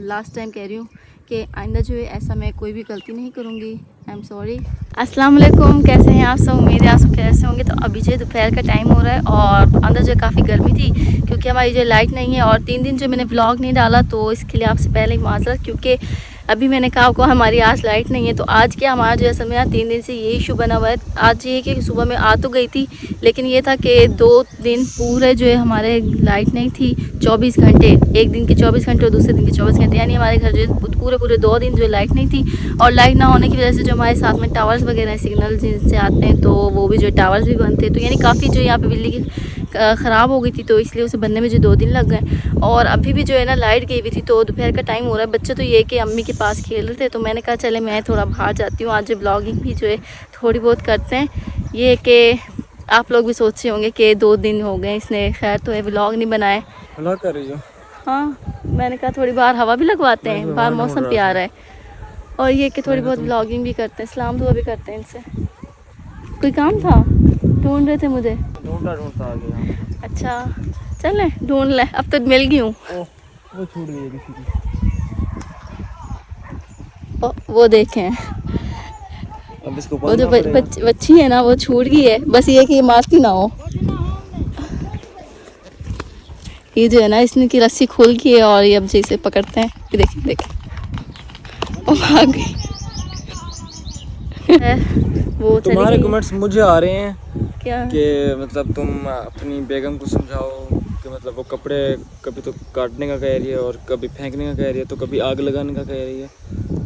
Last time कह रही हूँ कि आइंदा जो है ऐसा मैं कोई भी गलती नहीं करूँगी। I am sorry. अस्सलाम वालेकुम, कैसे हैं आप सब? उम्मीद है आप सब कैसे होंगे। तो अभी जो दोपहर का टाइम हो रहा है और अंदर जो काफ़ी गर्मी थी क्योंकि हमारी जो लाइट नहीं है और 3 दिन जो मैंने व्लॉग नहीं डाला, तो इसके लिए आपसे पहले माजरत, क्योंकि अभी मैंने कहा आपको हमारी आज लाइट नहीं है। तो आज क्या हमारा जो असल में 3 दिन से ये इशू बना हुआ है। आज ये कि सुबह में आ तो गई थी, लेकिन ये था कि 2 दिन पूरे जो है हमारे लाइट नहीं थी 24 घंटे। एक दिन के 24 घंटे और दूसरे दिन के 24 घंटे, यानी हमारे घर जो पूरे 2 दिन जो लाइट नहीं थी। और लाइट ना होने की वजह से जो हमारे साथ में टावर्स वगैरह सिग्नल जिनसे आते हैं, तो वो भी जो टावर्स भी बनते हैं, तो यानी काफ़ी जो यहाँ पे बिजली की ख़राब हो गई थी, तो इसलिए उसे बनने में जो 2 दिन लग गए। और अभी भी जो है ना लाइट गई हुई थी, तो दोपहर का टाइम हो रहा है। बच्चे तो ये कि अम्मी के पास खेल रहे थे, तो मैंने कहा चले मैं थोड़ा बाहर जाती हूँ। आज जो ब्लॉगिंग भी जो है थोड़ी बहुत करते हैं। ये कि आप लोग भी सोच रहे होंगे कि 2 दिन हो गए इसने खैर तो है व्लॉग नहीं बनाए। व्लॉग कर रही हो? हाँ, मैंने कहा थोड़ी बाहर हवा भी लगवाते हैं, बाहर मौसम प्यारा है। और ये कि थोड़ी बहुत व्लॉगिंग भी करते हैं, सलाम दुआ भी करते हैं इनसे। कोई काम था? ढूंढ रहे थे मुझे? ढूंढता आ गया। अच्छा चलें ढूंढ लें, अब तो मिल गई हूँ। वो छूट गई है किसी की। वो देखें, अब इसको वो जो बच्ची है ना वो छूट गई है। बस ये कि ये मारती ना हो। ये जो है ना इसने की रस्सी खोल की है और ये अब जैसे पकड़ते हैं। ये देखें देखें, वो भाग गई। वो तुम्हारे कमेंट्स मुझे आ रहे हैं क्या कि मतलब तुम अपनी बेगम को समझाओ कि मतलब वो कपड़े कभी तो काटने का कह रही है और कभी फेंकने का कह रही है, तो कभी आग लगाने का कह रही है।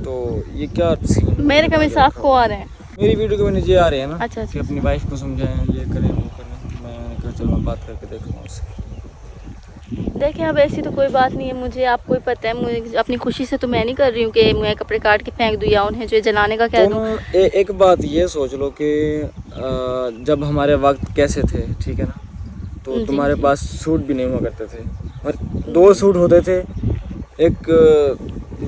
तो ये क्या सीन? मेरे कमेंट्स आपको आ रहे हैं? मेरी वीडियो के नीचे आ रहे हैं ना। अच्छा कि अपनी वाइफ को समझाएं, ये करें वो करें। मैं कहा चलो मैं बात करके देखूँगा उससे। देखें अब ऐसी तो कोई बात नहीं है, मुझे आपको ही पता है। मुझे अपनी खुशी से तो मैं नहीं कर रही हूँ कि मैं कपड़े काट के फेंक दूँ या उन्हें जो जलाने का कह दूँ। एक बात ये सोच लो कि जब हमारे वक्त कैसे थे, ठीक है ना, तो तुम्हारे पास सूट भी नहीं हुआ करते थे और 2 सूट होते थे। एक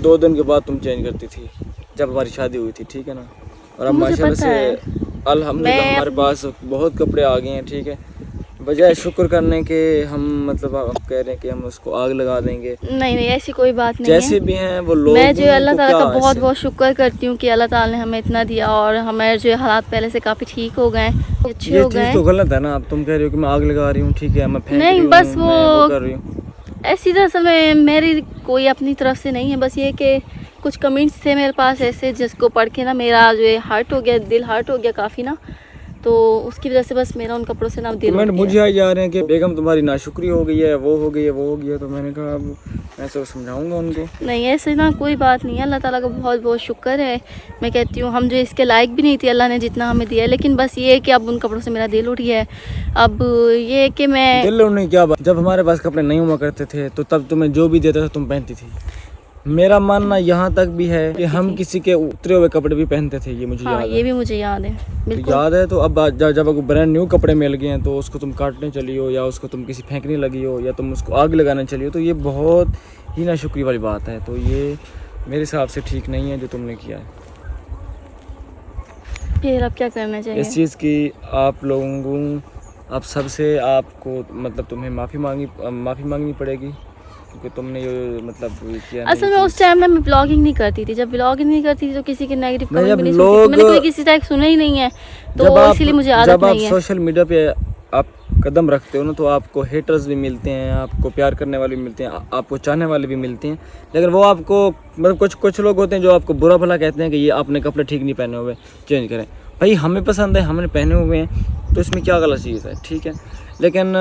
2 दिन के बाद तुम चेंज करती थी जब हमारी शादी हुई थी, ठीक है ना। और अब माशाल्लाह से अल्हम्दुलिल्लाह हमारे पास बहुत कपड़े आ गए हैं, ठीक है। बजाय शुक्र करने के हम मतलब आप कह रहे हैं कि हम उसको आग लगा देंगे। नहीं ऐसी कोई बात नहीं है। जैसे भी हैं वो लोग, मैं जो अल्लाह ताला का बहुत बहुत शुक्र करती हूँ कि अल्लाह ताला ने हमें इतना दिया और हमारे जो हालात पहले से काफ़ी ठीक हो गए, अच्छे हो गए। ये चीज़ तो गलत है ना। अब तुम कह रही हो कि मैं आग लगा रही हूँ, ठीक है, मैं फेंक नहीं रही बस हूँ, मैं वो कर रही हूँ। ऐसी तो असल में मेरी कोई अपनी तरफ से नहीं है। बस ये कि कुछ कमेंट्स थे मेरे पास ऐसे जिसको पढ़ के ना मेरा जो है हर्ट हो गया, दिल हर्ट हो गया काफ़ी ना, तो उसकी वजह से बस मेरा उन कपड़ों से ना दिल कमेंट मुझे आ जा रहे हैं कि बेगम तुम्हारी नाशुक्री हो गई है, वो हो गई है, वो हो गया। तो मैंने कहा अब मैं तो समझाऊंगा उनको। नहीं ऐसे ना कोई बात नहीं है, अल्लाह ताला का बहुत बहुत शुक्र है। मैं कहती हूँ हम जो इसके लायक भी नहीं थे, अल्लाह ने जितना हमें दिया है। लेकिन बस ये है कि अब उन कपड़ों से मेरा दिल उठ गया है। अब ये है कि मैं दिल उठने क्या बात, जब हमारे पास कपड़े नहीं हुआ करते थे तो तब तुम्हें जो भी देता था तुम पहनती थी। मेरा मानना यहाँ तक भी है कि हम किसी के उतरे हुए कपड़े भी पहनते थे, ये मुझे याद है। ये भी मुझे याद है, बिल्कुल याद है। तो अब जब आपको ब्रांड न्यू कपड़े मिल गए हैं तो उसको तुम काटने चली हो या उसको तुम किसी फेंकने लगी हो या तुम उसको आग लगाने चली हो, तो ये बहुत ही नाशुक्री वाली बात है। तो ये मेरे हिसाब से ठीक नहीं है जो तुमने किया है। फिर अब क्या करना चाहिए इस चीज़ की आप लोगों को, आप सबसे आपको मतलब तुम्हें माफ़ी मांगनी पड़ेगी क्योंकि तुमने ये मतलब किया। असल में उस टाइम में ब्लॉगिंग नहीं करती थी। जब ब्लॉगिंग नहीं करती थी तो किसी के नेगेटिव कमेंट भी नहीं सुनती थी। मैंने कोई किसी टाइप सुना ही नहीं है, तो इसीलिए मुझे आदत नहीं है। जब आप सोशल मीडिया पे आप कदम रखते हो ना, तो आपको हेटर्स भी मिलते हैं, आपको प्यार करने वाले भी मिलते हैं, आपको चाहने वाले भी मिलते हैं। लेकिन वो आपको मतलब कुछ लोग होते हैं जो आपको बुरा भला कहते हैं कि ये आपने कपड़े ठीक नहीं पहने हुए, चेंज करें। भाई हमें पसंद है, हमने पहने हुए हैं, तो इसमें क्या गलत चीज़ है, ठीक है। लेकिन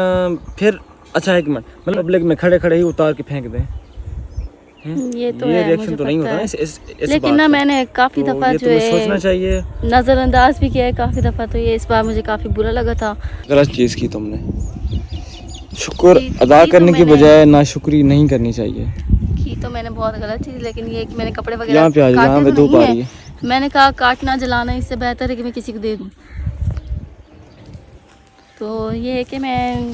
फिर अच्छा एक मिनट, मतलब पब्लिक में खड़े खड़े ही उतार के फेंक दें, ये तो ये है, रिएक्शन मुझे तो नहीं पता होता है। ना लेकिन ना मैंने काफ़ी तो दफ़ा ये जो है सोचना चाहिए, नज़रअंदाज भी किया है काफ़ी दफ़ा। तो ये इस बार मुझे काफ़ी बुरा लगा था। गलत चीज़ की तुमने। शुक्र अदा करने की बजाय नाशुक्री नहीं करनी चाहिए। की तो मैंने बहुत गलत चीज़, लेकिन ये कि मैंने कपड़े वगैरह यहाँ पे आ जाओ, यहाँ पे धूप आ रही है। मैंने कहा काटना जलाना इससे बेहतर है कि मैं किसी को दे दूँ। तो ये है कि मैं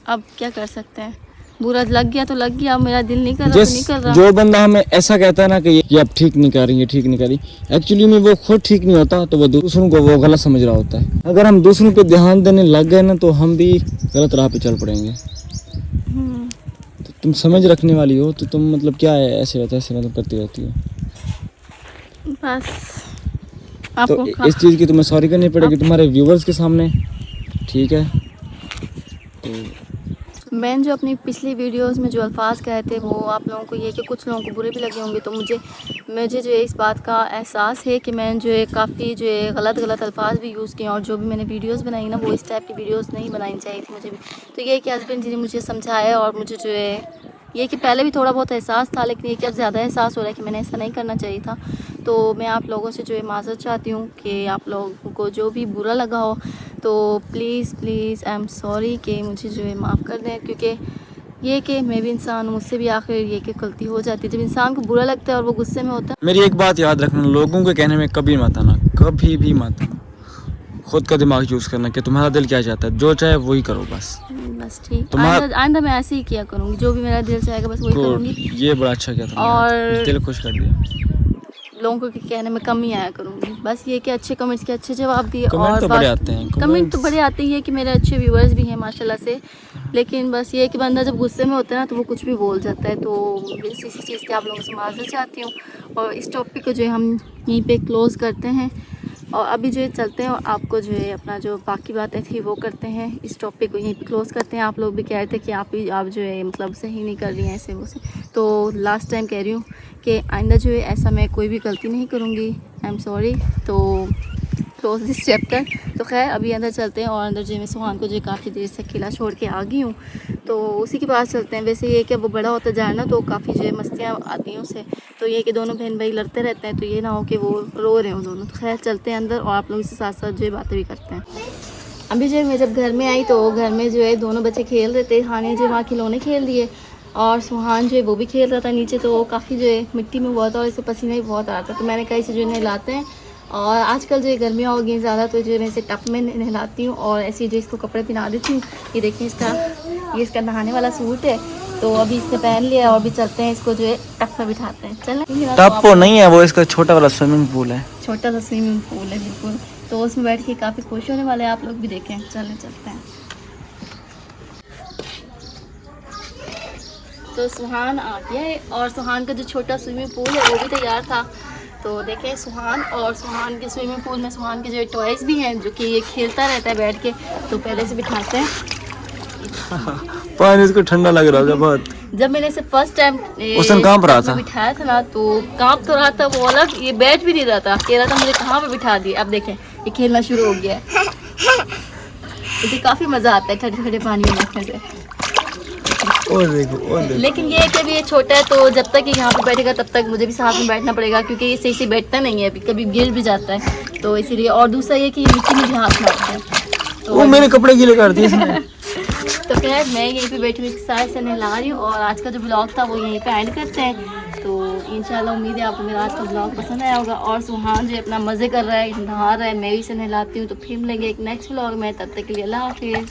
अब क्या कर सकते हैं, बुरा लग गया तो लग गया, मेरा दिल नहीं कर रहा तो नहीं कर रहा। जो बंदा हमें ऐसा कहता है ना कि ये आप ठीक नहीं कर रही, ये ठीक नहीं कर रही, एक्चुअली में वो खुद ठीक नहीं होता, तो वो दूसरों को वो गलत समझ रहा होता है। अगर हम दूसरों पे ध्यान देने लग गए ना तो हम भी गलत राह पे चल पड़ेंगे। तुम समझ रखने वाली हो तो तुम मतलब क्या है ऐसे रहता है ऐसे मतलब करती रहती हो। बस तो आपको इस चीज़ की तुम्हें सॉरी करनी पड़ेगी तुम्हारे व्यूवर्स के सामने, ठीक है। तो मैंने जो अपनी पिछली वीडियोस में जो अल्फाज कहे थे वो आप लोगों को ये कि कुछ लोगों को बुरे भी लगे होंगे, तो मुझे जो है इस बात का एहसास है कि मैंने जो है काफ़ी जो है गलत अल्फाज भी यूज़ किए और जो भी मैंने वीडियोस बनाई ना वो इस टाइप की वीडियोस नहीं बनानी चाहिए थी मुझे भी। तो ये कि हस्बैंड जी ने मुझे समझाया और मुझे जो है ये कि पहले भी थोड़ा बहुत एहसास था, लेकिन ये कि अब ज़्यादा एहसास हो रहा है कि मैंने ऐसा नहीं करना चाहिए था। तो मैं आप लोगों से जो है माज़रत चाहती हूँ कि आप लोगों को जो भी बुरा लगा हो तो प्लीज़ आई एम सॉरी कि मुझे जो है माफ़ कर दें, क्योंकि ये कि मैं भी इंसान हूँ, मुझसे भी आखिर ये कि गलती हो जाती है। जब इंसान को बुरा लगता है और वो गुस्से में होता है। मेरी एक बात याद रखना, लोगों के कहने में कभी मत आना, कभी भी मत आना। खुद का दिमाग यूज़ करना कि तुम्हारा दिल क्या चाहता है, जो चाहे वही करो बस। ठीक, आइंदा मैं ऐसे ही किया करूँगी, जो भी मेरा दिल चाहेगा बस वही करूँगी। ये बड़ा अच्छा किया तुमने, और दिल खुश कर दिया। लोगों के कहने में कम ही आया करूँगी, बस ये कि अच्छे कमेंट्स के अच्छे जवाब दिए। कमेंट और तो बड़े आते हैं, कमेंट तो बड़े आते ही है कि मेरे अच्छे व्यूवर्स भी हैं माशाल्लाह से, लेकिन बस ये कि बंदा जब गुस्से में होता है ना तो वो कुछ भी बोल जाता है। तो इसी चीज़ की आप लोगों से माफ़ी चाहती हूँ और इस टॉपिक को जो है हम यहीं पे क्लोज़ करते हैं और अभी जो है चलते हैं और आपको जो है अपना जो बाकी बातें थी वो करते हैं। इस टॉपिक को यहीं पे क्लोज़ करते हैं। आप लोग भी कह रहे थे कि आप जो है मतलब सही नहीं कर रही हैं ऐसे वो से, तो लास्ट टाइम कह रही हूँ कि आइंदा जो है ऐसा मैं कोई भी गलती नहीं करूँगी। I am sorry. तो क्लोज दिस चैप्टर। तो खैर अभी अंदर चलते हैं और अंदर जो मैं सुहान को जो काफ़ी देर से अकेला छोड़ के आ गई हूँ, तो उसी के पास चलते हैं। वैसे ये कि वो बड़ा होता जाए ना तो काफ़ी जो है मस्तियाँ आती हैं उसे, तो ये कि दोनों बहन भाई लड़ते रहते हैं, तो ये ना हो कि वो रो रहे हों दोनों। तो खैर चलते हैं अंदर और आप लोगों से साथ साथ जो है बातें भी करते हैं। अभी जो है मैं जब घर में आई तो घर में जो है दोनों बच्चे खेल रहे थे, हाने जो वहाँ खिलौने खेल दिए और सुहान जो है वो भी खेल रहा था नीचे, तो वो काफ़ी जो है मिट्टी में बहुत और इसे पसीना भी बहुत आ रहा था। तो मैंने कहा इसे जो है नहलाते हैं, और आजकल जो है गर्मियाँ हो गई ज़्यादा, तो जो है मैं इसे टप में नहलाती हूँ और ऐसे जो इसको कपड़े पहना देती हूँ। ये देखिए ये इसका नहाने वाला सूट है, तो अभी इसने पहन लिया और अभी चलते हैं इसको जो है टप में बिठाते हैं। चलें। टप वो नहीं है, वो इसका छोटा वाला स्विमिंग पूल है। छोटा सा स्विमिंग पूल है बिल्कुल, तो उसमें बैठ के काफ़ी खुश होने वाले हैं आप लोग भी देखें। चलते हैं। तो सुहान आ गया है और सुहान का जो छोटा स्विमिंग पूल है वो भी तैयार था। तो देखें सुहान के स्विमिंग पूल में सुहान के जो टॉयज़ भी हैं जो कि ये खेलता रहता है बैठ के, तो पहले से बिठाते हैं। पानी इसको ठंडा लग रहा था बहुत। जब मैंने इसे फर्स्ट टाइम बिठाया था ना तो कांप तो रहा था वो अलग, ये बैठ भी नहीं रहा था, कह रहा था मुझे कहाँ पे बिठा दिए। अब देखें ये खेलना शुरू हो गया है। इसे काफ़ी मज़ा आता है ठंडे ठंडे पानी में बैठने से। और देखो। लेकिन ये है कि अभी ये छोटा है, तो जब तक ये यहाँ पे बैठेगा तब तक मुझे भी साथ में बैठना पड़ेगा, क्योंकि ये सही से बैठता नहीं है, अभी कभी गिर भी जाता है, तो इसीलिए। और दूसरा ये कि ये मिट्टी में भी हाथ मारता है, तो वो मेरे कपड़े गीले कर दिए इसने। तो खैर मैं यहीं पे बैठी हुई इसके साथ से नहला रही हूँ और आज का जो ब्लॉग था वो यहीं पे एंड करते हैं। तो इंशाल्लाह उम्मीद है आपको मेरा आज का ब्लॉग पसंद आया होगा। और सुहान जो अपना मज़े कर रहा है, नहा रहा है, मैं भी इसे नहलाती हूँ। तो फिर मिलेंगे एक नेक्स्ट ब्लॉग में, तब तक के लिए अल्लाह हाफिज़।